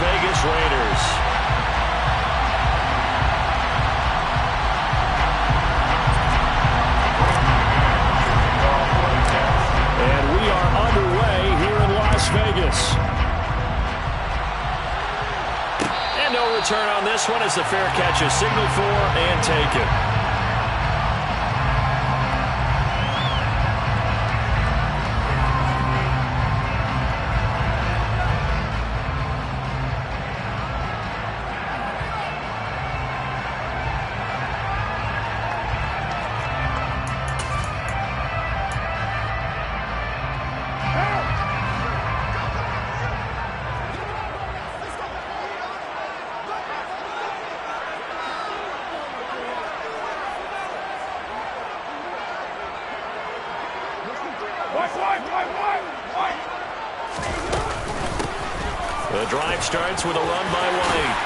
Vegas Raiders. And we are underway here in Las Vegas. And no return on this one as the fair catch is signaled for and taken. The drive starts with a run by White.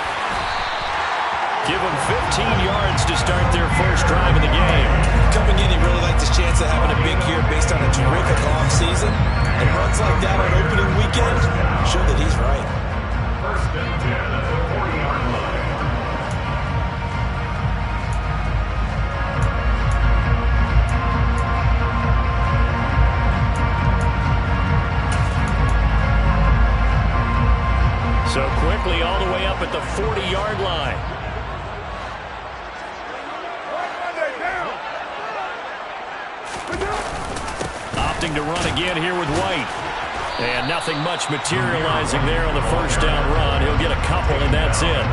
Give him 15 yards to start their first drive of the game. Coming in, he really liked his chance of having a big year based on a terrific offseason. And runs like that on opening weekend show that he's right. First and 10 at the 40-yard line. So quickly all the way up at the 40-yard line. Opting to run again here with White. And nothing much materializing there on the first down run. He'll get a couple, and that's it.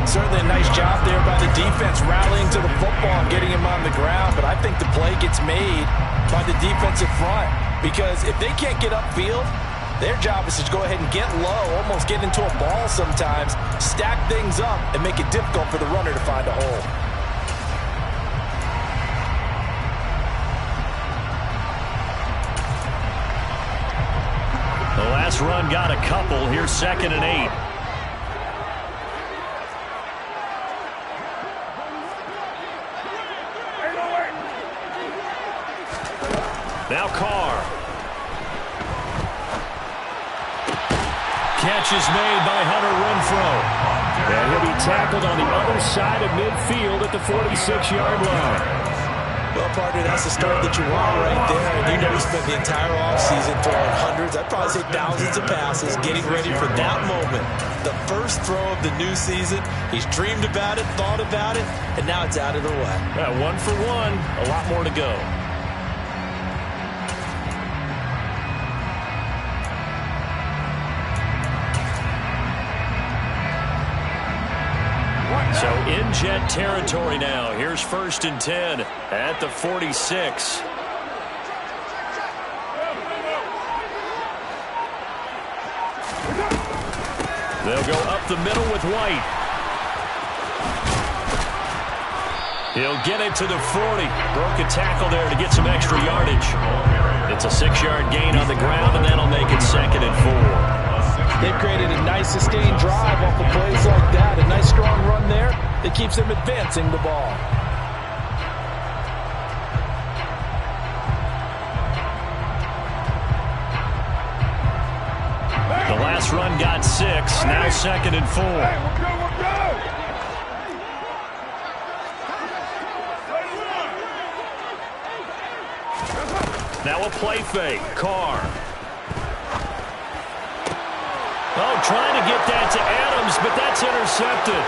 Certainly a nice job there by the defense rallying to the football and getting him on the ground. But I think the play gets made by the defensive front. Because if they can't get upfield, their job is to go ahead and get low, almost get into a ball sometimes, stack things up, and make it difficult for the runner to find a hole. The last run got a couple. Here's 2nd and 8. Now Carr. Catch is made by Hunter Renfrow. And he'll be tackled on the other side of midfield at the 46-yard line. Well, partner, that's the start that you want right there. And you know he spent the entire offseason throwing hundreds, I'd probably say thousands of passes, getting ready for that moment. The first throw of the new season. He's dreamed about it, thought about it, and now it's out of the way. Yeah, 1 for 1, a lot more to go. So in jet territory now. Here's 1st and 10 at the 46. They'll go up the middle with White. He'll get it to the 40. Broke a tackle there to get some extra yardage. It's a 6-yard gain on the ground, and that'll make it 2nd and 4. They've created a nice sustained drive off of plays like that. A nice strong run there that keeps them advancing the ball. The last run got 6. Now 2nd and 4. Now a play fake. Carr. Oh, trying to get that to Adams, but that's intercepted.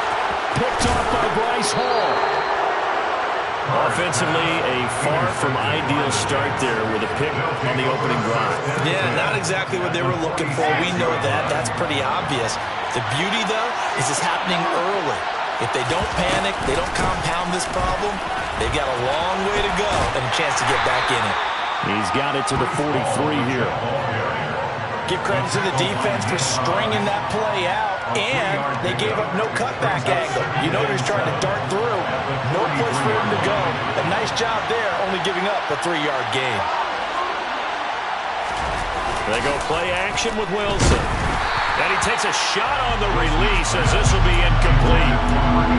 Picked off by Bryce Hall. Offensively, a far from ideal start there with a pick on the opening drive. Yeah, not exactly what they were looking for. We know that. That's pretty obvious. The beauty, though, is it's happening early. If they don't panic, they don't compound this problem, they've got a long way to go and a chance to get back in it. He's got it to the 43 here. Give credit to the defense for stringing that play out, and they gave up no cutback angle. You know he's trying to dart through. No place for him to go. A nice job there, only giving up a 3-yard gain. They go play action with Wilson. And he takes a shot on the release as this will be incomplete.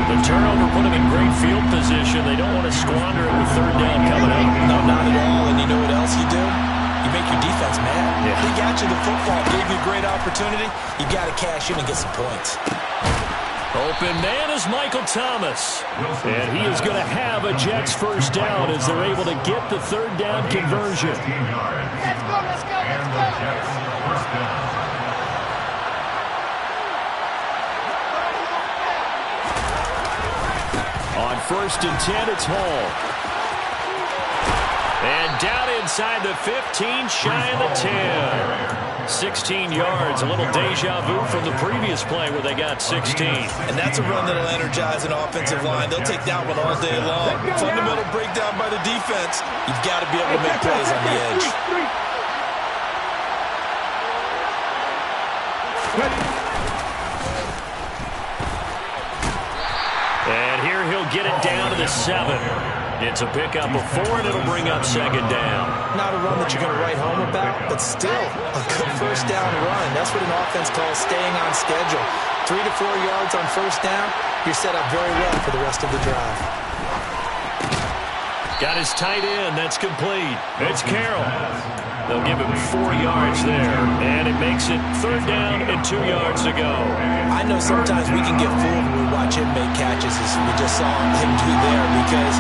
The turnover put him in great field position. They don't want to squander it with 3rd down coming up. No, not at all. And you know what else you do? You make your defense mad. Yeah. They got you the football, gave you great great opportunity. You got to cash in and get some points. Open man is Michael Thomas. And he is going to have a Jets first down as they're able to get the third down conversion. Let's go, let's go, let's go. And the Jets first down. On 1st and 10, it's Hall. And down inside the 15, shy of the 10. 16 yards, a little deja vu from the previous play where they got 16. And that's a run that'll energize an offensive line. They'll take that one all day long. Fundamental breakdown by the defense. You've got to be able to make plays on the edge. And here he'll get it down to the 7. It's a pickup of 4, and it'll bring up 2nd down. Not a run that you're going to write home about, but still a good first down run. That's what an offense calls staying on schedule. 3 to 4 yards on first down, you're set up very well for the rest of the drive. Got his tight end. That's complete. It's Carroll. They'll give him 4 yards there, and it makes it 3rd down and 2 yards to go. I know sometimes we can get fooled when we watch him make catches, as we just saw him do there, because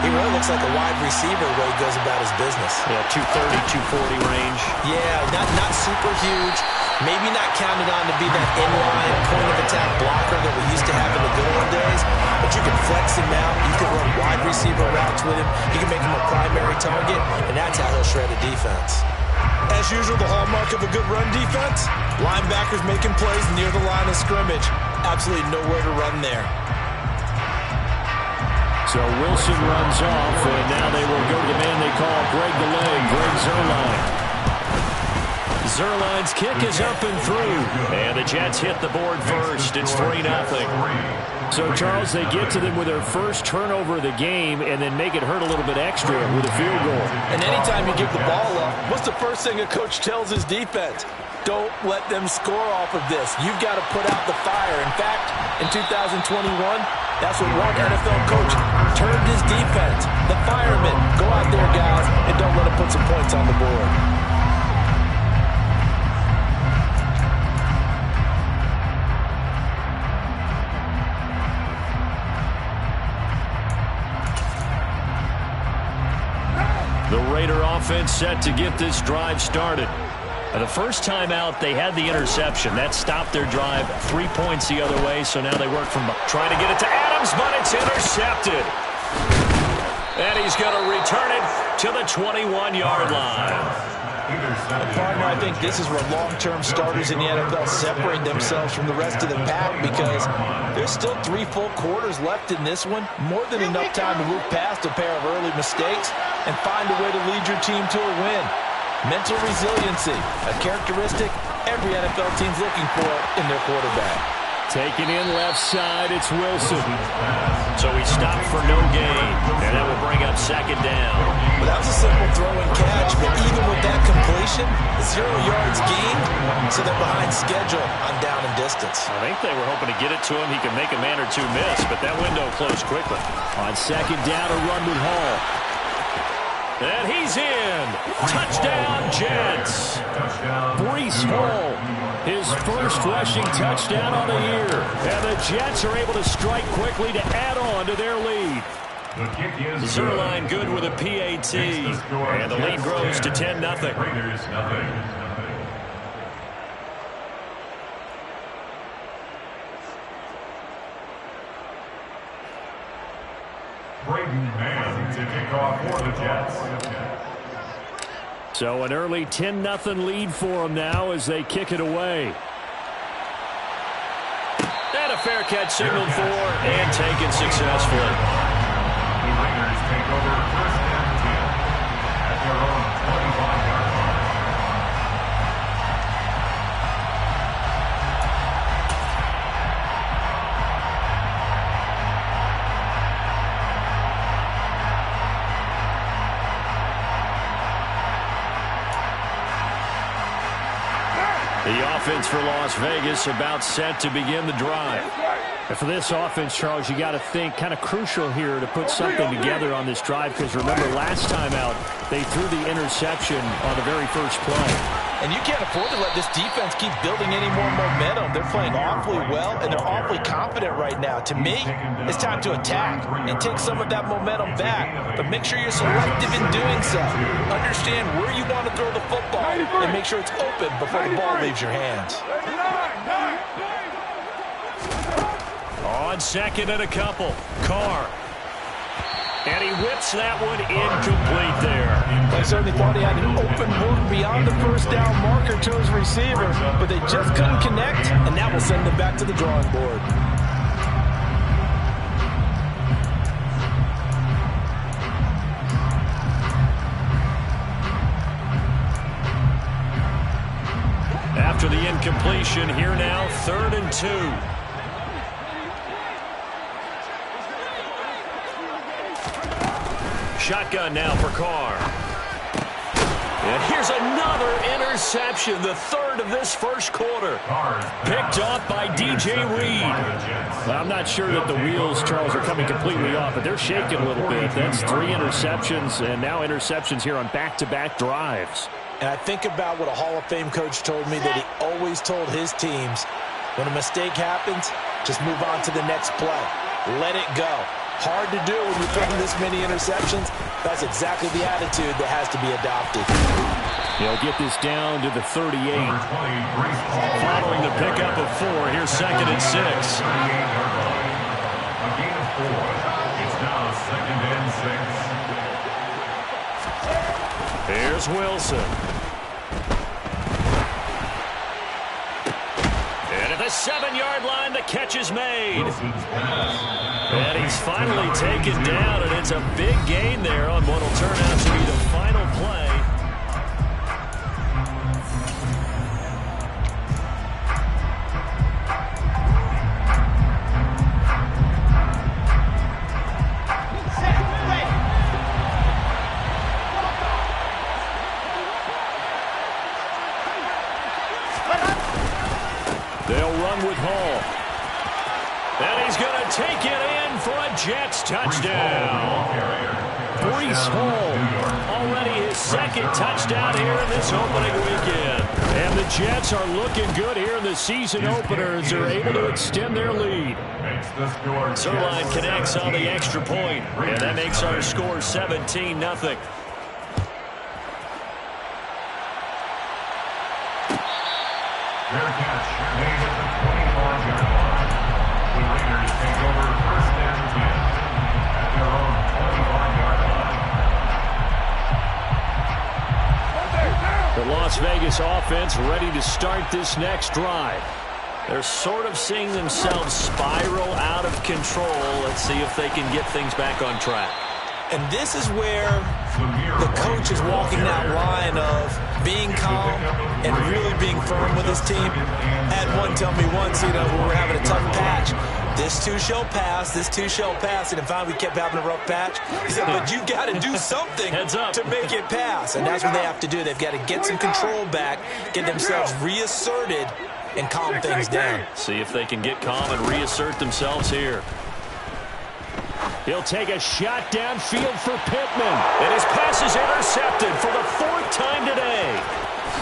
he really looks like a wide receiver the way he goes about his business. Yeah, 230, 240 range. Yeah, not super huge. Maybe not counted on to be that inline point-of-attack blocker that we used to have in the good old days, but you can flex him out. You can run wide receiver routes with him. You can make him a primary target, and that's how he'll shred a defense. As usual, the hallmark of a good run defense, linebackers making plays near the line of scrimmage. Absolutely nowhere to run there. So Wilson runs off, and now they will go to the man they call Greg the Leg, Greg Zuerlein. Zuerlein's kick is up and through, and the Jets hit the board first. It's 3-0. So, Charles, they get to them with their first turnover of the game and then make it hurt a little bit extra with a field goal. And anytime you give the ball up, what's the first thing a coach tells his defense? Don't let them score off of this. You've got to put out the fire. In fact, in 2021, that's what one NFL coach turned his defense. The firemen. Go out there, guys, and don't let them put some points on the board. The Raider offense set to get this drive started. The first time out, they had the interception. That stopped their drive 3 points the other way, so now they work from trying to get it to Adams, but it's intercepted. And he's going to return it to the 21-yard line. Partner, I think this is where long-term starters in the NFL separate themselves from the rest of the pack, because there's still 3 full quarters left in this one. More than enough time to move past a pair of early mistakes and find a way to lead your team to a win. Mental resiliency, a characteristic every NFL team's looking for in their quarterback. Taken in left side, it's Wilson. So he stopped for no gain, and that will bring up 2nd down. Well, that was a simple throw and catch, but even with that completion, 0 yards gained, so they're behind schedule on down and distance. I think they were hoping to get it to him. He could make a man or two miss, but that window closed quickly. On 2nd down, a run with Hall. And he's in. Touchdown, Jets. Breece Hall, his first rushing touchdown on the year. And the Jets are able to strike quickly to add on to their lead. Zuerlein good with a PAT. And the lead grows to 10-0. Braden Mann to kick off for the Jets. So an early 10-0 lead for them now as they kick it away. And a fair catch signaled for and taken successfully. The Raiders take over 1st and 10 at their own 25-yard line. The offense for Las Vegas about set to begin the drive. And for this offense, Charles, you got to think kind of crucial here to put something together on this drive, because remember last time out they threw the interception on the very first play. And you can't afford to let this defense keep building any more momentum. They're playing awfully well, and they're awfully confident right now. To me, it's time to attack and take some of that momentum back, but make sure you're selective in doing so. Understand where you want to throw the football and make sure it's open before the ball leaves your hands. On second and a couple, Carr. And he whips that one incomplete there. I certainly thought he had an open look beyond the first down marker to his receiver, but they just couldn't connect, and that will send them back to the drawing board. After the incompletion, here now, 3rd and 2. Shotgun now for Carr. And here's another interception, the 3rd of this first quarter. Picked off by DJ Reed. Well, I'm not sure that the wheels, Charles, are coming completely off, but they're shaking a little bit. That's 3 interceptions, and now interceptions here on back-to-back drives. And I think about what a Hall of Fame coach told me, that he always told his teams, when a mistake happens, just move on to the next play. Let it go. Hard to do when you're throwing this many interceptions. That's exactly the attitude that has to be adopted. He'll get this down to the 38. Following the pickup of 4, here's 2nd and 6. A gain of 4. It's now 2nd and 6. Here's Wilson. And at the 7-yard line, the catch is made. And he's finally taken down, and it's a big gain there on what will turn out to be the final play. They'll run with Hall. And he's going to take it in for a Jets touchdown. Breece Hall, already his 2nd touchdown here in this opening weekend. And the Jets are looking good here in the season opener as they're able to extend their lead. Zerline connects on the extra point, and that makes our score 17-0. Fair catch made at the 25-yard line. The Raiders take over 1st and 10 at their own 25-yard line. The Las Vegas offense ready to start this next drive. They're sort of seeing themselves spiral out of control. Let's see if they can get things back on track. And this is where the coach is walking that line of being calm and really being firm with his team. Had one tell me once, when we were having a tough patch, this too shall pass, this too shall pass. And in fact, we kept having a rough patch. He said, but you got to do something to make it pass. And that's what they have to do. They've got to get some control back, get themselves reasserted, and calm things down. See if they can get calm and reassert themselves here. He'll take a shot downfield for Pittman. And his pass is intercepted for the 4th time today.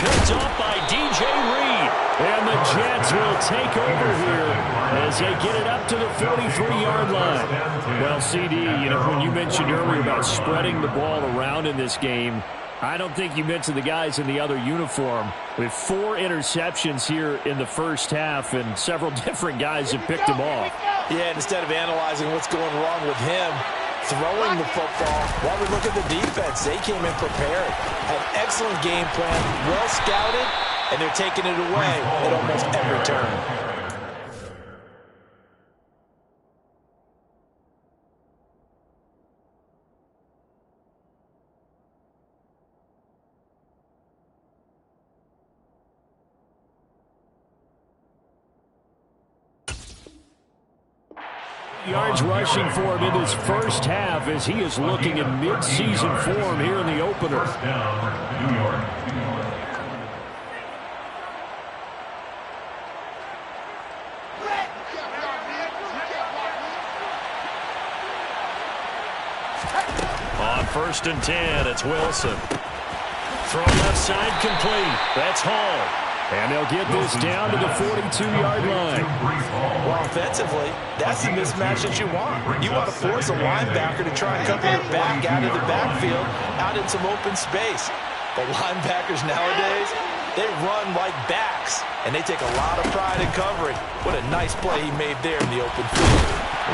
Picked off by DJ Reed. And the Jets will take over here as they get it up to the 43-yard line. Well, CD, when you mentioned earlier about spreading the ball around in this game, I don't think you mentioned the guys in the other uniform. With 4 interceptions here in the first half, and several different guys have picked him off. Yeah, instead of analyzing what's going wrong with him throwing the football, while we look at the defense, they came in prepared. Had excellent game plan, well scouted, and they're taking it away at almost every turn. Yards rushing for him in his first half as he is looking in mid-season form here in the opener. 1st down, New York. 1st and 10. It's Wilson. Throw left side complete. That's Hall. And they'll get this down to the 42-yard line. Well, offensively, that's the mismatch that you want. You want to force a linebacker to try and cover your back out of the backfield, out in some open space. But linebackers nowadays, they run like backs, and they take a lot of pride in covering. What a nice play he made there in the open field.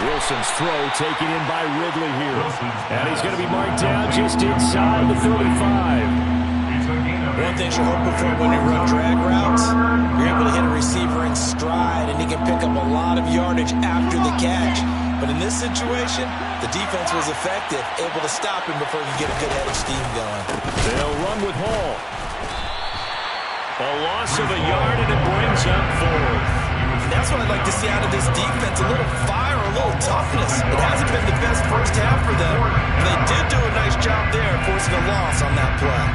Wilson's throw taken in by Ridley here. And he's going to be marked down just inside the 35. One thing you're hoping for when you run drag routes, you're able to hit a receiver in stride, and he can pick up a lot of yardage after the catch. But in this situation, the defense was effective, able to stop him before he get a good head of steam going. They'll run with Hall. A loss of a yard, and it brings up 4th. That's what I'd like to see out of this defense, a little fire, a little toughness. It hasn't been the best first half for them. And they did do a nice job there, forcing a loss on that play.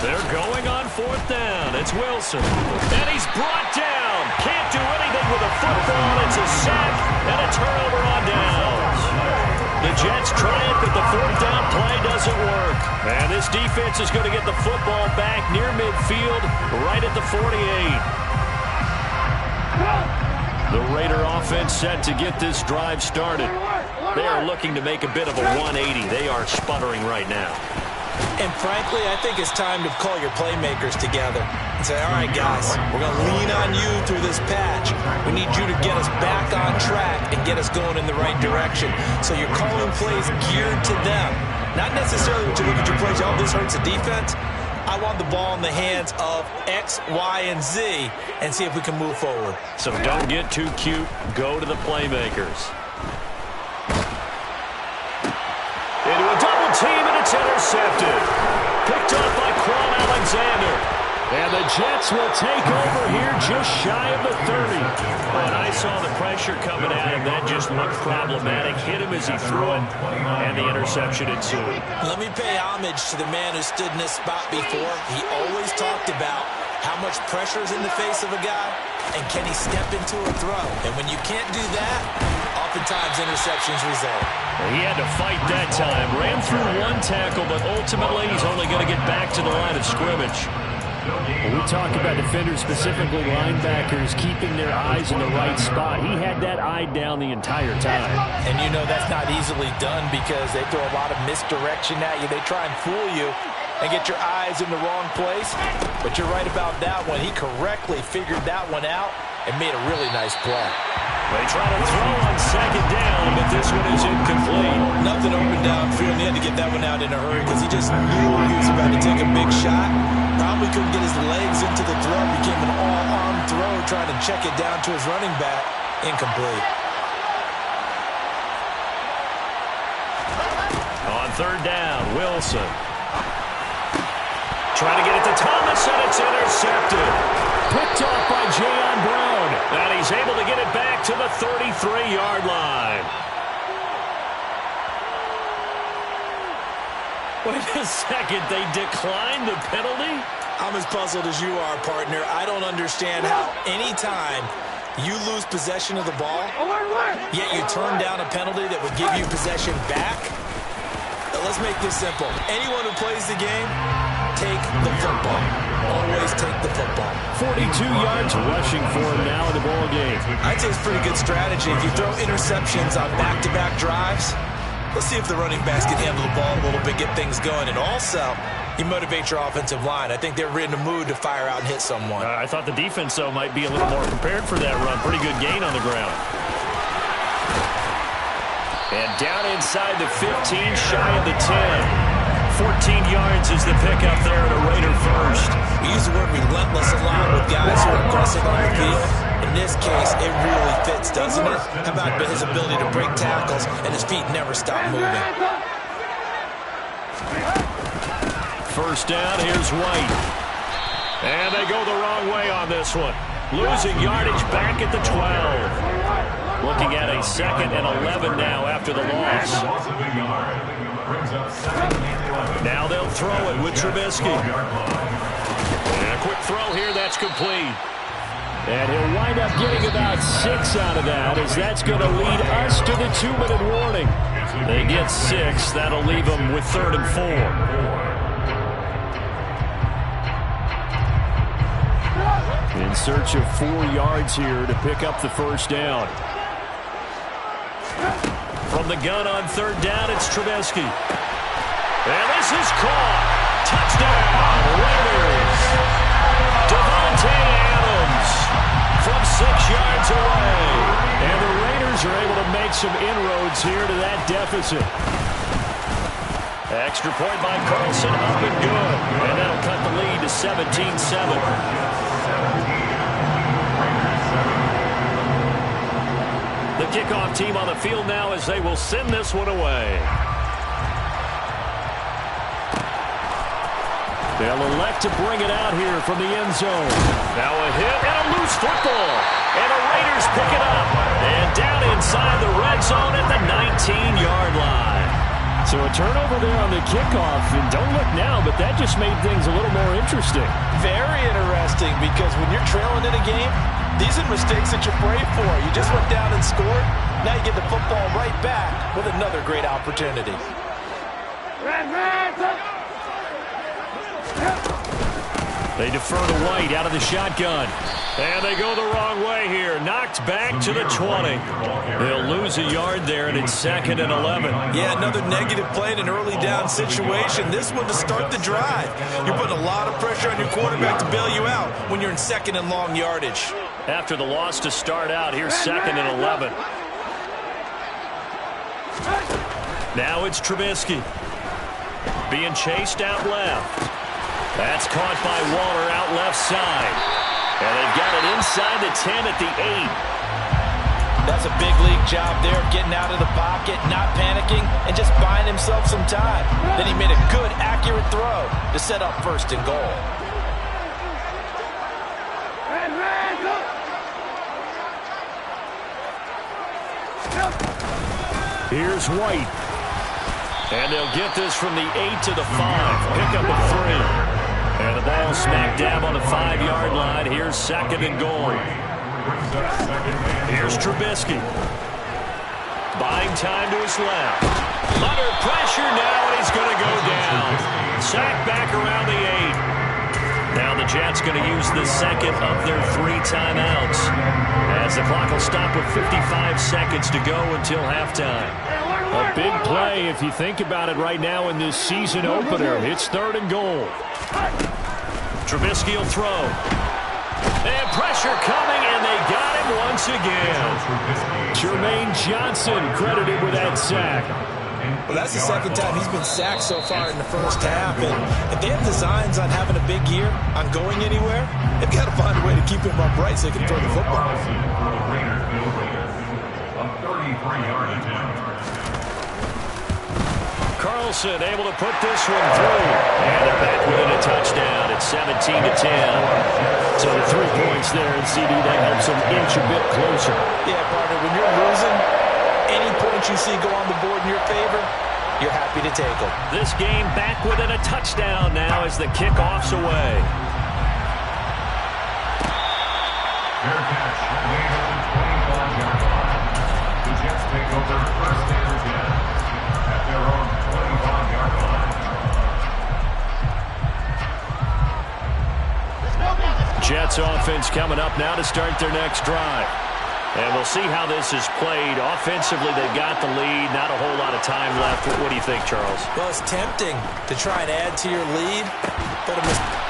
They're going on 4th down. It's Wilson. And he's brought down. Can't do anything with a football. It's a sack and a turnover on downs. The Jets try it, but the 4th down play doesn't work. And this defense is going to get the football back near midfield, right at the 48. The Raider offense set to get this drive started. They are looking to make a bit of a 180. They are sputtering right now. And frankly, I think it's time to call your playmakers together and say, all right, guys, we're going to lean on you through this patch. We need you to get us back on track and get us going in the right direction. So you're calling plays geared to them. Not necessarily when you look at your plays, oh, this hurts the defense. I want the ball in the hands of X, Y, and Z and see if we can move forward. So don't get too cute. Go to the playmakers. Into a double team, and it's intercepted. Picked up by Quan Alexander. And the Jets will take over here just shy of the 30. And I saw the pressure coming at him. That just looked problematic. Hit him as he threw it, and the interception ensued. Let me pay homage to the man who stood in this spot before. He always talked about how much pressure is in the face of a guy, and can he step into a throw. And when you can't do that, oftentimes interceptions result. He had to fight that time. Ran through one tackle, but ultimately he's only going to get back to the line of scrimmage. When we talk about defenders, specifically linebackers, keeping their eyes in the right spot. He had that eye down the entire time. And you know that's not easily done because they throw a lot of misdirection at you. They try and fool you and get your eyes in the wrong place. But you're right about that one. He correctly figured that one out and made a really nice play. They try to throw on 2nd down, but this one is incomplete. Nothing open downfield. He had to get that one out in a hurry because he just knew he was about to take a big shot. Probably couldn't get his legs into the throw. Became an all-arm throw, trying to check it down to his running back. Incomplete. On 3rd down, Wilson. Trying to get it to Thomas, and it's intercepted. Picked off by Jayon Brown. And he's able to get it back to the 33-yard line. Wait a second, they declined the penalty? I'm as puzzled as you are, partner. I don't understand how any time you lose possession of the ball, yet you turn down a penalty that would give you possession back. Now, let's make this simple. Anyone who plays the game, take the football. Always take the football. 42 yards rushing for him now in the ball game. I'd say it's pretty good strategy. If you throw interceptions on back-to-back drives, let's see if the running backs can handle the ball a little bit, get things going. And also, you motivate your offensive line. I think they're in the mood to fire out and hit someone. I thought the defense, though, might be a little more prepared for that run. Pretty good gain on the ground. And down inside the 15, shy of the 10. 14 yards is the pickup there at a Raider first. We use the word relentless a lot with guys who are aggressive on the field. In this case, it really fits, doesn't it? How about his ability to break tackles and his feet never stop moving? First down, here's White. And they go the wrong way on this one. Losing yardage back at the 12. Looking at a 2nd and 11 now after the loss. Now they'll throw it with Trubisky. And quick throw here. That's complete. And he'll wind up getting about 6 out of that, as that's going to lead us to the 2-minute warning. They get 6. That'll leave them with 3rd and 4. In search of 4 yards here to pick up the first down. From the gun on 3rd down, it's Trubisky. And this is caught. Touchdown, Raiders. Devontae Adams from 6 yards away. And the Raiders are able to make some inroads here to that deficit. Extra point by Carlson, up and good. And that'll cut the lead to 17-7. The kickoff team on the field now as they will send this one away. They'll elect to bring it out here from the end zone. Now a hit and a loose football. And the Raiders pick it up. And down inside the red zone at the 19-yard line. So a turnover there on the kickoff. And don't look now, but that just made things a little more interesting. Very interesting, because when you're trailing in a game, these are mistakes that you pray for. You just went down and scored. Now you get the football right back with another great opportunity. They defer to White out of the shotgun. And they go the wrong way here. Knocked back to the 20. They'll lose a yard there, and it's 2nd and 11. Yeah, another negative play in an early down situation. This one to start the drive. You're putting a lot of pressure on your quarterback to bail you out when you're in 2nd and long yardage. After the loss to start out, here's 2nd and 11. Now it's Trubisky. Being chased out left. That's caught by Waller out left side. And they've got it inside the 10 at the 8. That's a big league job there of getting out of the pocket, not panicking, and just buying himself some time. Then he made a good, accurate throw to set up 1st and goal. Here's White. And they'll get this from the 8 to the 5. Pick up a 3. And the ball smack dab on the 5-yard line. Here's 2nd and goal. Here's Trubisky. Buying time to his left. Under pressure now, and he's going to go down. Sack back around the 8. Now the Jets going to use the 2nd of their 3 timeouts, as the clock will stop with 55 seconds to go until halftime. A big play if you think about it right now in this season opener. It's 3rd and goal. Trubisky will throw. And pressure coming, and they got him once again. Jermaine Johnson credited with that sack. Well, that's the 2nd time he's been sacked so far in the first half. And if they have designs on having a big year, on going anywhere, they've got to find a way to keep him upright so they can throw the football. Carlson able to put this one through. And they're back within a touchdown. It's 17-10. So the 3 points there, and CD, that helps them inch a bit closer. Yeah, partner, when you're losing, any points you see go on the board in your favor, you're happy to take them. This game back within a touchdown now as the kickoff's away. Fair catch. Made on the 25-yard line. The Jets take over 1st and 10 at their own 25-yard line. Jets offense coming up now to start their next drive. And we'll see how this is played. Offensively, they've got the lead. Not a whole lot of time left. What do you think, Charles? Well, it's tempting to try and add to your lead, but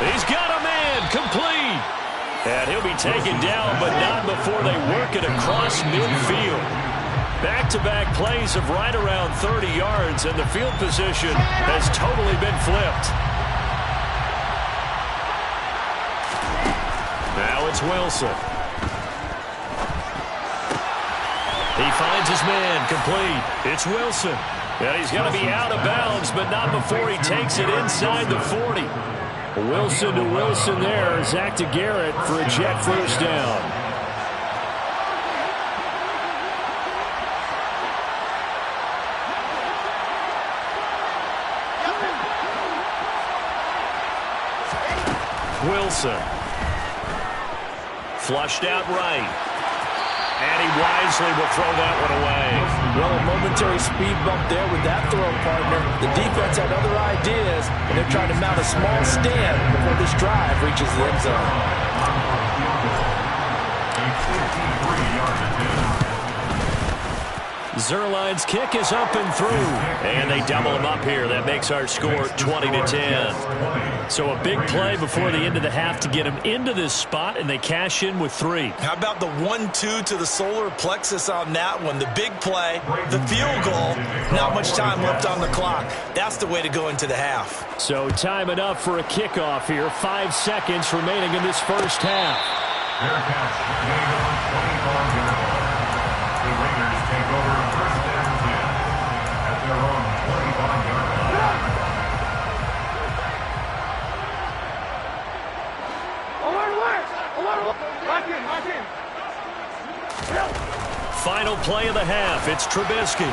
he's got a man complete. And he'll be taken down, but not before they work it across midfield. Back-to-back plays of right around 30 yards, and the field position has totally been flipped. Now it's Wilson. He finds his man complete. It's Wilson. And he's going to be out of bounds, but not before he takes it inside the 40. Wilson to Wilson there. Zach to Garrett for a Jet first down. Wilson. Flushed out right. And he wisely will throw that one away. Well, a momentary speed bump there with that throw, partner. The defense had other ideas, and they're trying to mount a small stand before this drive reaches the end zone. A 53-yard attempt. Zerline's kick is up and through. And they double him up here. That makes our score 20-10. So a big play before the end of the half to get him into this spot, and they cash in with 3. How about the 1-2 to the solar plexus on that one? The big play, the field goal, not much time left on the clock. That's the way to go into the half. So time enough for a kickoff here. 5 seconds remaining in this first half. Fair catch made on 25-yard line. The Raiders take over first and 10 at their own 25-yard line. Final play of the half. It's Trubisky.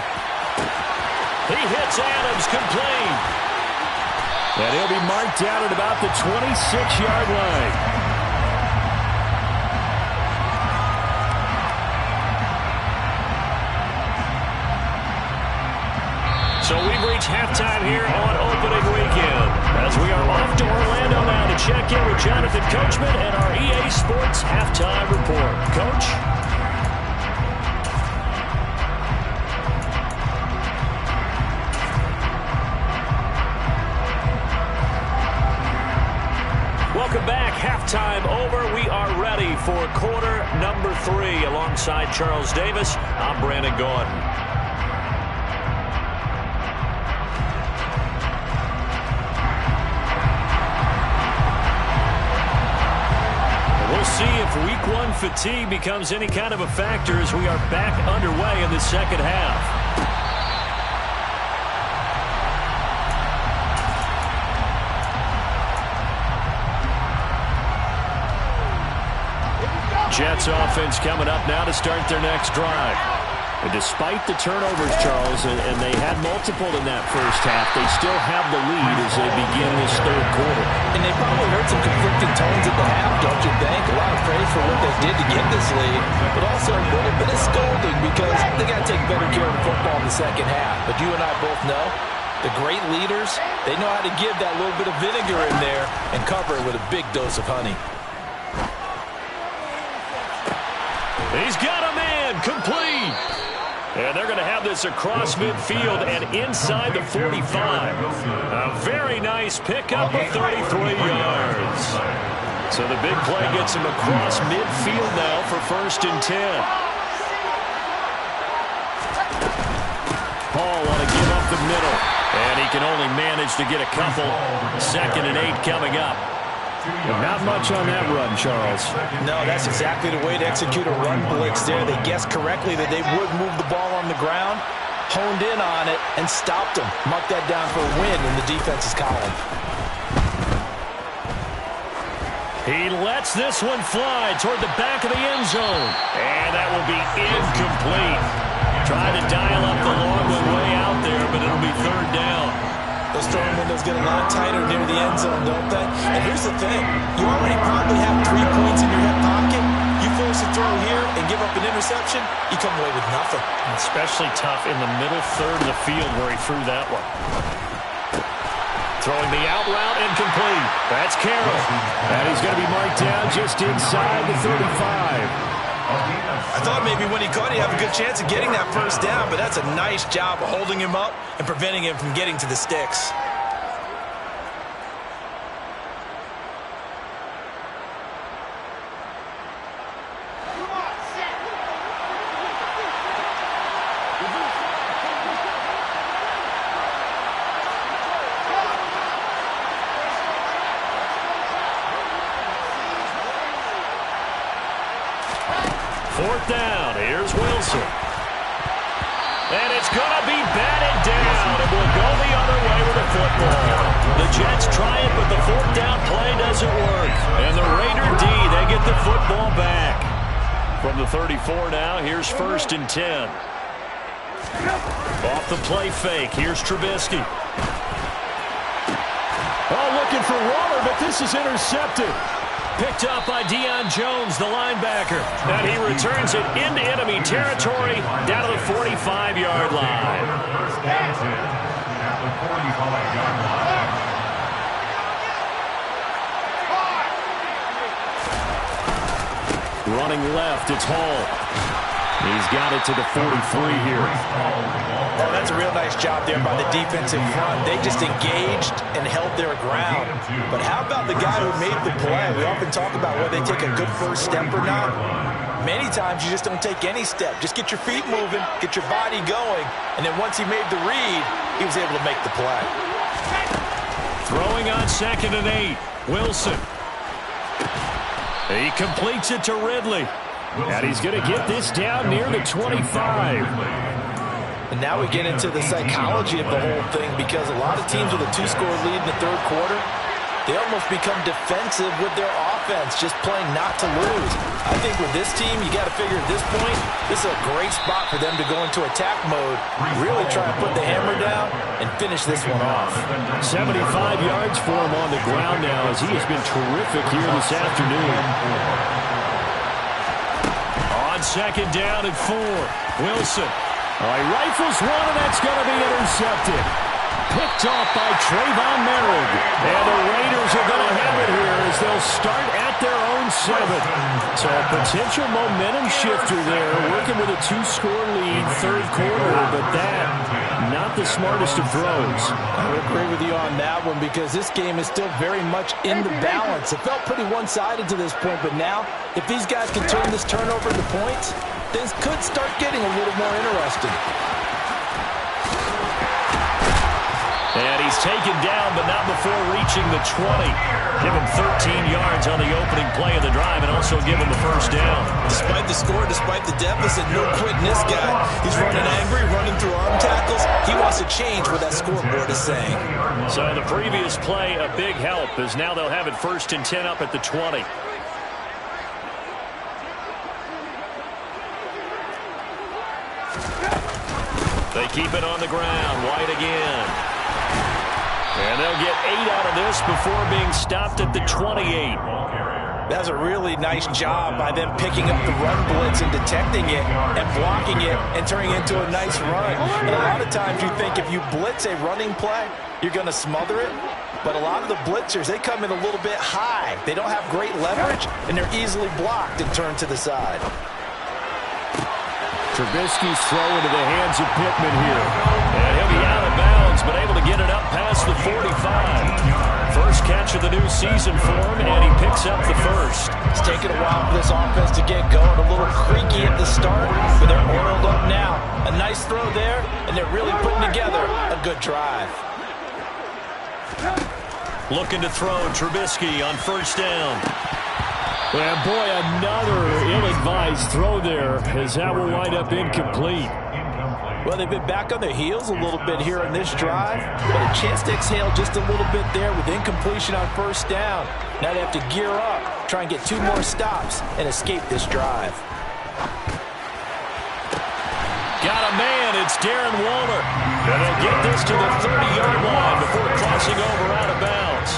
He hits Adams complete. And he'll be marked down at about the 26-yard line. So we've reached halftime here on opening weekend, as we are off to Orlando now to check in with Jonathan Coachman and our EA Sports Halftime Report. Coach? Welcome back. Halftime over. We are ready for quarter number 3. Alongside Charles Davis, I'm Brandon Gordon. We'll see if week 1 fatigue becomes any kind of a factor as we are back underway in the second half. Jets offense coming up now to start their next drive. And despite the turnovers, Charles, and they had multiple in that first half, they still have the lead as they begin this third quarter. And they probably heard some conflicting tones at the half, don't you think? A lot of praise for what they did to get this lead, but also a little bit of scolding because they got to take better care of the football in the second half. But you and I both know the great leaders, they know how to give that little bit of vinegar in there and cover it with a big dose of honey. He's got a man complete. And they're going to have this across midfield and inside the 45. A very nice pickup of 33 yards. So the big play gets him across midfield now for 1st and 10. Paul on a give up the middle. And he can only manage to get a couple. 2nd and 8 coming up. Not much on that run, Charles. No, that's exactly the way to execute a run blitz there. They guessed correctly that they would move the ball on the ground, honed in on it, and stopped them. Mark that down for a win in the defense's column. He lets this one fly toward the back of the end zone. And that will be incomplete. Trying to dial up the long one way out there, but it'll be 3rd down. Those throwing windows get a lot tighter near the end zone, don't they? And here's the thing. You already probably have 3 points in your hip pocket. You force a throw here and give up an interception, you come away with nothing. Especially tough in the middle third of the field where he threw that one. Throwing the out route incomplete. That's Carroll. And he's going to be marked down just inside the 35. I thought maybe when he caught, he'd have a good chance of getting that 1st down, but that's a nice job of holding him up and preventing him from getting to the sticks. Fourth down. Here's Wilson. And it's going to be batted down. It will go the other way with the football. The Jets try it, but the 4th down play doesn't work. And the Raider D, they get the football back. From the 34 now, here's 1st and 10. Off the play fake, here's Trubisky. Oh, looking for Waller, but this is intercepted. Picked up by Deion Jones, the linebacker. And he returns it into enemy territory down to the 45-yard line. First down at the 45-yard line. Running left, it's Hall. He's got it to the 43 here. Oh, that's a real nice job there by the defensive front. They just engaged and held their ground. But how about the guy who made the play? We often talk about whether they take a good first step or not. Many times you just don't take any step. Just get your feet moving, get your body going, and then once he made the read, he was able to make the play. Throwing on 2nd and 8. Wilson. He completes it to Ridley. And he's going to get this down near the 25. And now we get into the psychology of the whole thing, because a lot of teams with a 2-score lead in the third quarter, they almost become defensive with their offense, just playing not to lose. I think with this team, you got to figure at this point, this is a great spot for them to go into attack mode, really try to put the hammer down and finish this one off. 75 yards for him on the ground now, as he has been terrific here this afternoon. On 2nd down and 4. Wilson. He rifles one, and that's going to be intercepted. Picked off by Trayvon Merrick. And the Raiders are going to have it here as they'll start at their own 7. So a potential momentum shifter there, working with a 2-score lead, third quarter, but that, not the smartest of throws. I would agree with you on that one, because this game is still very much in the balance. It felt pretty one-sided to this point, but now, if these guys can turn this turnover into points, things could start getting a little more interesting. And he's taken down, but not before reaching the 20. Give him 13 yards on the opening play of the drive and also give him a first down. Despite the score, despite the deficit, no quitting this guy. He's running angry, running through arm tackles. He wants to change what that scoreboard is saying. So the previous play, a big help, as now they'll have it 1st and 10 up at the 20. They keep it on the ground. White again. And they'll get 8 out of this before being stopped at the 28. That's a really nice job by them picking up the run blitz and detecting it and blocking it and turning it into a nice run. And a lot of times you think if you blitz a running play, you're going to smother it. But a lot of the blitzers, they come in a little bit high. They don't have great leverage, and they're easily blocked and turned to the side. Trubisky's throw into the hands of Pittman here. And he'll be out of bounds, but able to get it up past the 45. First catch of the new season for him, and he picks up the first. It's taken a while for this offense to get going. A little creaky at the start, but they're oiled up now. A nice throw there, and they're really putting together a good drive. Looking to throw Trubisky on 1st down. And boy, another ill-advised throw there, as that will wind up incomplete. Well, they've been back on their heels a little bit here on this drive, but a chance to exhale just a little bit there with incompletion on 1st down. Now they have to gear up, try and get 2 more stops, and escape this drive. Got a man, it's Darren Waller. And they'll get this to the 30-yard line before crossing over out of bounds.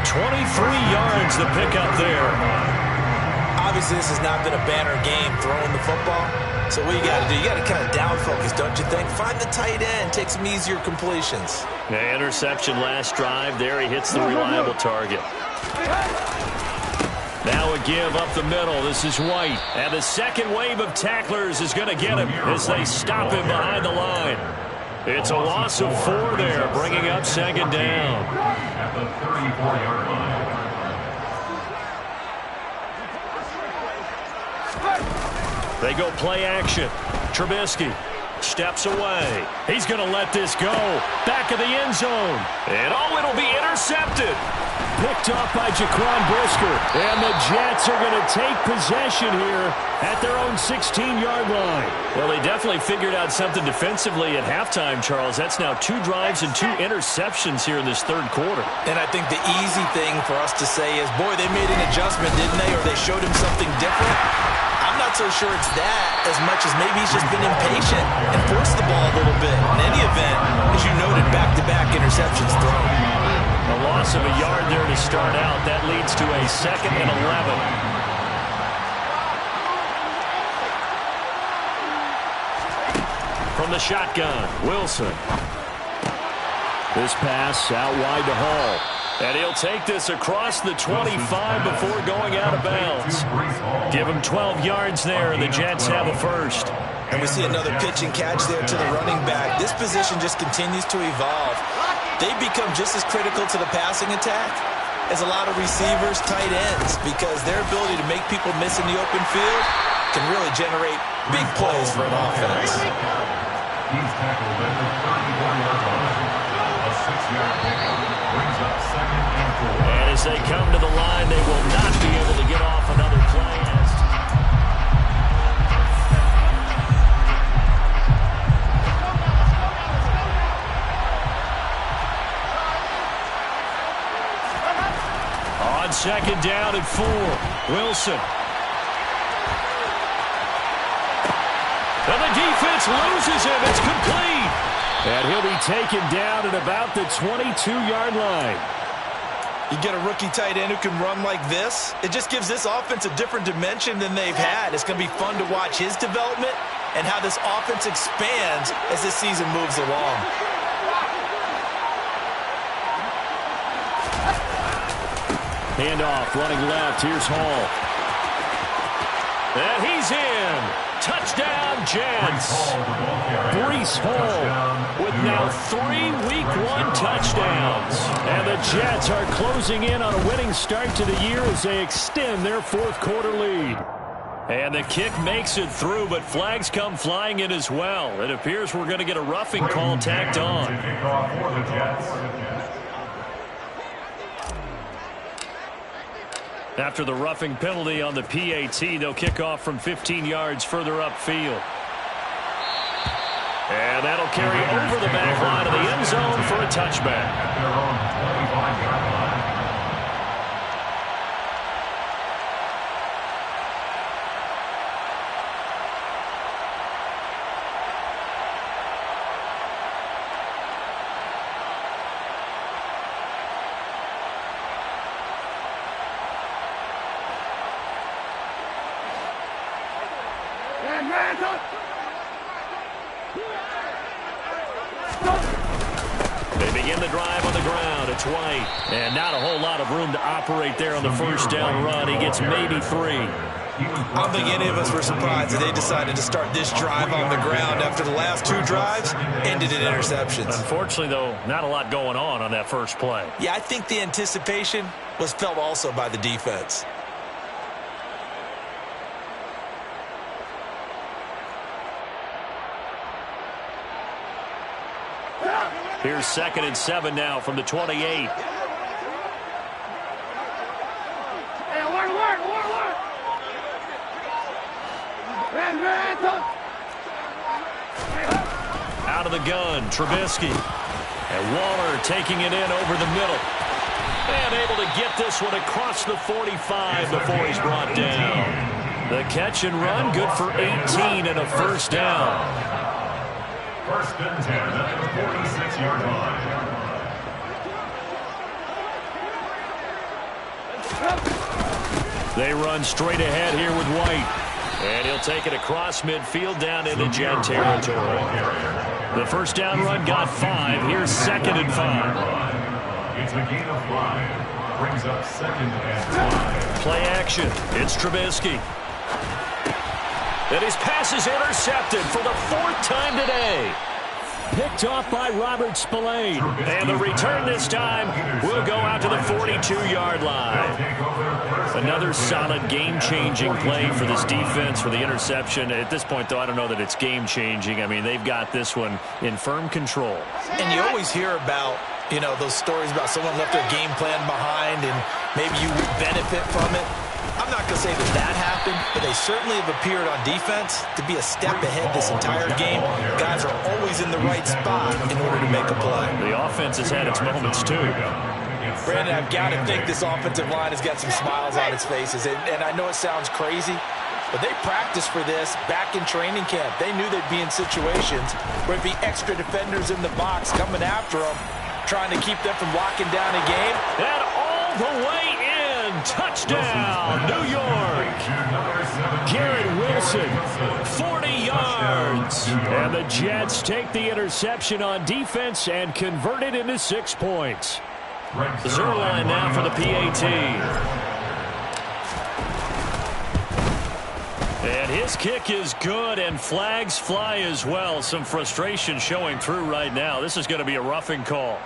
23 yards the pickup there. Obviously, this has not been a banner game throwing the football. So what you got to do, you got to kind of down focus, don't you think? Find the tight end, take some easier completions. Yeah, interception last drive. There he hits the reliable target. Now a give up the middle. This is White. And the second wave of tacklers is going to get him as they stop him behind the line. It's a loss of 4 there, bringing up 2nd down. At the 34-yard line. They go play action. Trubisky steps away. He's going to let this go. Back of the end zone. And it'll be intercepted. Picked off by Jaquan Brisker. And the Jets are going to take possession here at their own 16-yard line. Well, they definitely figured out something defensively at halftime, Charles. That's now 2 drives and 2 interceptions here in this third quarter. And I think the easy thing for us to say is, boy, they made an adjustment, didn't they? Or they showed him something different. I'm not so sure it's that as much as maybe he's just been impatient and forced the ball a little bit. In any event, as you noted, back-to-back interceptions thrown. A loss of a yard there to start out. That leads to a 2nd and 11. From the shotgun, Wilson. This pass out wide to Hall. And he'll take this across the 25 before going out of bounds. Give him 12 yards there, and the Jets have a first. And we see another pitch and catch there to the running back. This position just continues to evolve. They become just as critical to the passing attack as a lot of receivers, tight ends, because their ability to make people miss in the open field can really generate big plays for an offense. He's tackled at the 31-yard line. A 6-yard pickup brings up 2nd and 4. And as they come to the line, they will not be able to get off another play. On 2nd down and 4, Wilson. And the defense loses him. It's complete. And he'll be taken down at about the 22-yard line. You get a rookie tight end who can run like this, it just gives this offense a different dimension than they've had. It's going to be fun to watch his development and how this offense expands as this season moves along. Handoff, running left. Here's Hall. And he's in. Touchdown, Jets. Breece Hall with now 3 Week 1 touchdowns. And the Jets are closing in on a winning start to the year as they extend their 4th quarter lead. And the kick makes it through, but flags come flying in as well. It appears we're going to get a roughing call tacked on. After the roughing penalty on the PAT, they'll kick off from 15 yards further upfield. And that'll carry over the back line of the end zone for a touchback. They begin the drive on the ground. It's White. And not a whole lot of room to operate there on the first down run. He gets maybe 3. I don't think any of us were surprised that they decided to start this drive on the ground after the last 2 drives ended in interceptions. Unfortunately, though, not a lot going on that first play. Yeah, I think the anticipation was felt also by the defense. Here's 2nd and 7 now from the 28. Out of the gun, Trubisky. And Waller taking it in over the middle. And able to get this one across the 45 before he's brought down. The catch and run, good for 18 and a first down. 1st and 10 at the 46-yard line. They run straight ahead here with White. And he'll take it across midfield down into Jet territory. The first down run got 5. Here's 2nd and 5. It's a gain of 5. Brings up 2nd and 5. Play action. It's Trubisky. And his pass is intercepted for the 4th time today. Picked off by Robert Spillane. And the return this time will go out to the 42-yard line. Another solid game-changing play for this defense for the interception. At this point, though, I don't know that it's game-changing. I mean, they've got this one in firm control. And you always hear about, you know, those stories about someone left their game plan behind and maybe you benefit from it. I'm not going to say that that happened, but they certainly have appeared on defense to be a step ahead this entire game. Guys are always in the right spot in order to make a play. The offense has had its moments, too. Brandon, I've got to think this offensive line has got some smiles on its faces. And I know it sounds crazy, but they practiced for this back in training camp. They knew they'd be in situations where it'd be extra defenders in the box coming after them, trying to keep them from locking down a game. And all the way in. Touchdown, New York. Garrett Wilson, 40 yards. And the Jets take the interception on defense and convert it into 6 points. The zero line now for the PAT. And his kick is good, and flags fly as well. Some frustration showing through right now. This is going to be a roughing call.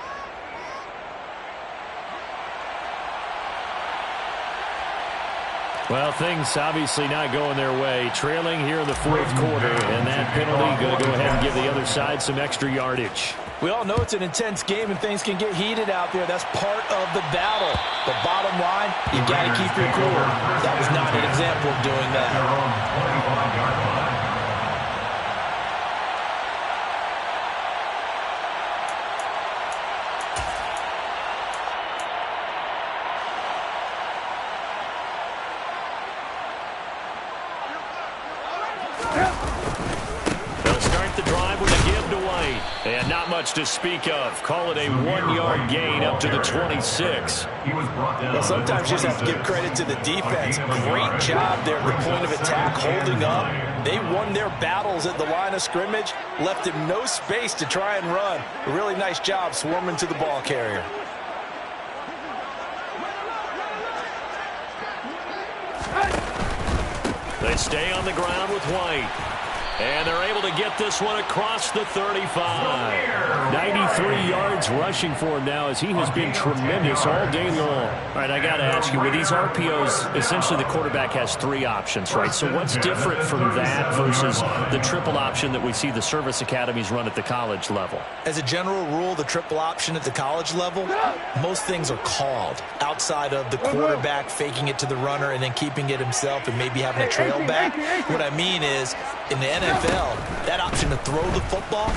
Well, things obviously not going their way. Trailing here in the fourth quarter, and that penalty going to go ahead and give the other side some extra yardage. We all know it's an intense game and things can get heated out there. That's part of the battle. But bottom line, you got to keep your cool. That was not an example of doing that. And not much to speak of. Call it a 1-yard gain up to the 26. Well, sometimes you just have to give credit to the defense. Great job there at the point of attack, holding up. They won their battles at the line of scrimmage, left him no space to try and run. A really nice job swarming to the ball carrier. They stay on the ground with White. And they're able to get this one across the 35. 93 yards rushing for him now, as he has been tremendous all day long. All right, I got to ask you, with these RPOs, essentially the quarterback has 3 options, right? So what's different from that versus the triple option that we see the service academies run at the college level? As a general rule, the triple option at the college level, most things are called outside of the quarterback faking it to the runner and then keeping it himself and maybe having a trail back. What I mean is, in the NFL, that option to throw the football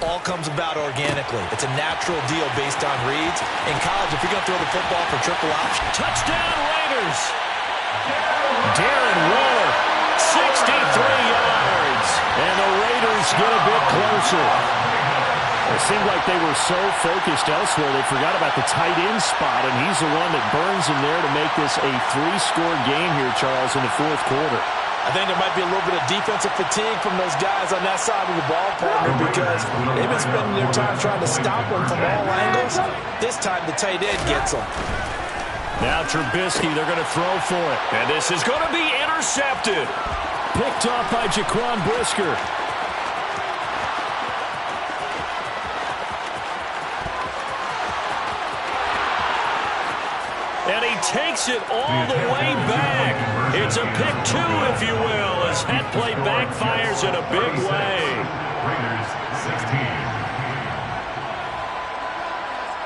all comes about organically. It's a natural deal based on reads. In college, if you're going to throw the football for triple option. Touchdown, Raiders! Darren Waller, 63 yards. And the Raiders get a bit closer. It seemed like they were so focused elsewhere, they forgot about the tight end spot, and he's the one that burns in there to make this a 3-score game here, Charles, in the fourth quarter. I think there might be a little bit of defensive fatigue from those guys on that side of the ball, partner, because they've been spending their time trying to stop them from all angles. This time, the tight end gets them. Now Trubisky, they're going to throw for it. And this is going to be intercepted. Picked off by Jaquan Brisker. And he takes it all the way back. It's a pick 2, if you will, as that play backfires in a big way. Raiders 16.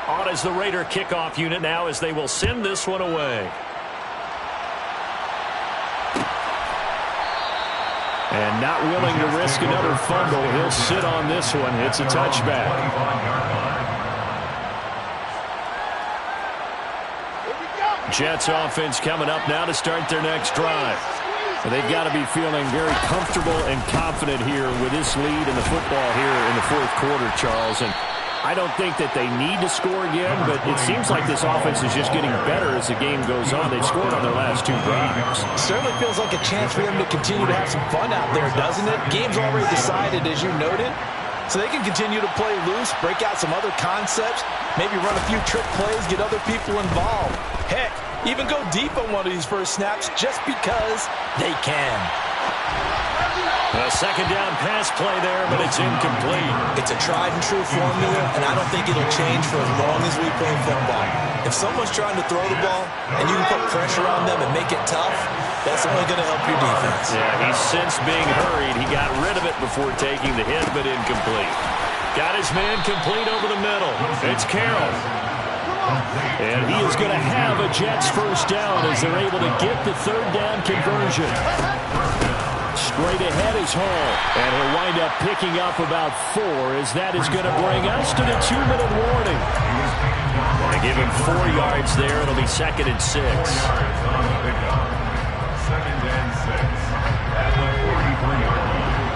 On as the Raider kickoff unit now, as they will send this one away. And not willing to risk another fumble, he'll sit on this one. It's a touchback. Jets offense coming up now to start their next drive. Well, they've got to be feeling very comfortable and confident here with this lead in the football here in the fourth quarter, Charles. And I don't think that they need to score again, but it seems like this offense is just getting better as the game goes on. They've scored on their last 2 drives. Certainly feels like a chance for them to continue to have some fun out there, doesn't it? Game's already decided, as you noted. So they can continue to play loose, break out some other concepts, maybe run a few trick plays, get other people involved. Heck, even go deep on one of these first snaps just because they can. A second down pass play there, but it's incomplete. It's a tried and true formula, and I don't think it'll change for as long as we play football. If someone's trying to throw the ball and you can put pressure on them and make it tough, that's only going to help your defense. Yeah, he's since being hurried. He got rid of it before taking the hit, but incomplete. Got his man complete over the middle. It's Carroll. And he is going to have a Jets first down as they're able to get the third down conversion. Straight ahead is Hall. And he'll wind up picking up about 4 as that is going to bring us to the 2-minute warning. They give him 4 yards there. It'll be 2nd and 6. 2nd and 6 at the 43-yard line.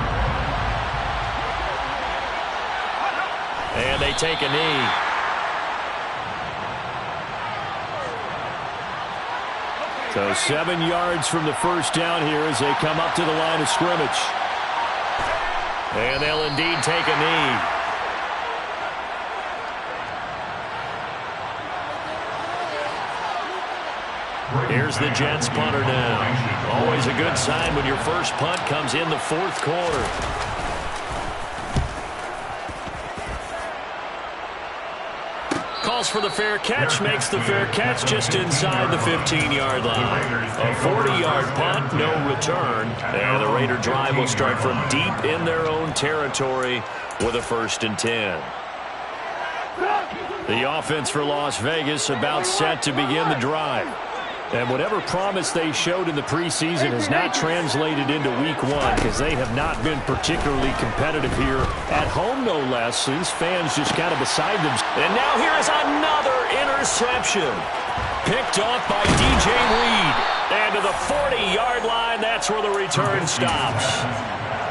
And they take a knee. So 7 yards from the first down here as they come up to the line of scrimmage. And they'll indeed take a knee. Here's the Jets punter now. Always a good sign when your first punt comes in the fourth quarter. Calls for the fair catch, makes the fair catch just inside the 15-yard line. A 40-yard punt, no return. And the Raider drive will start from deep in their own territory with a 1st and 10. The offense for Las Vegas about set to begin the drive. And whatever promise they showed in the preseason has not translated into week 1 because they have not been particularly competitive here at home, no less. These fans just kind of beside them. And now here is another interception. Picked off by DJ Reed. And to the 40-yard line, that's where the return stops.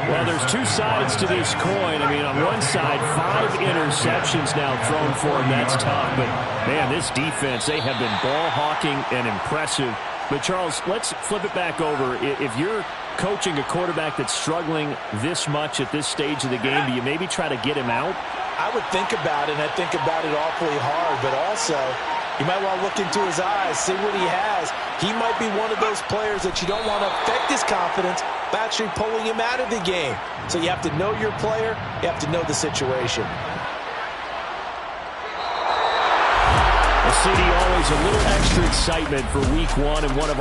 Well, there's two sides to this coin. I mean, on one side, 5 interceptions now thrown for him. That's tough. But, man, this defense, they have been ball hawking and impressive. But, Charles, let's flip it back over. If you're coaching a quarterback that's struggling this much at this stage of the game, do you maybe try to get him out? I would think about it, and I think about it awfully hard. But also, you might want to look into his eyes, see what he has. He might be one of those players that you don't want to affect his confidence by actually pulling him out of the game. So you have to know your player. You have to know the situation. Well, CD, always a little extra excitement for week 1 and one of our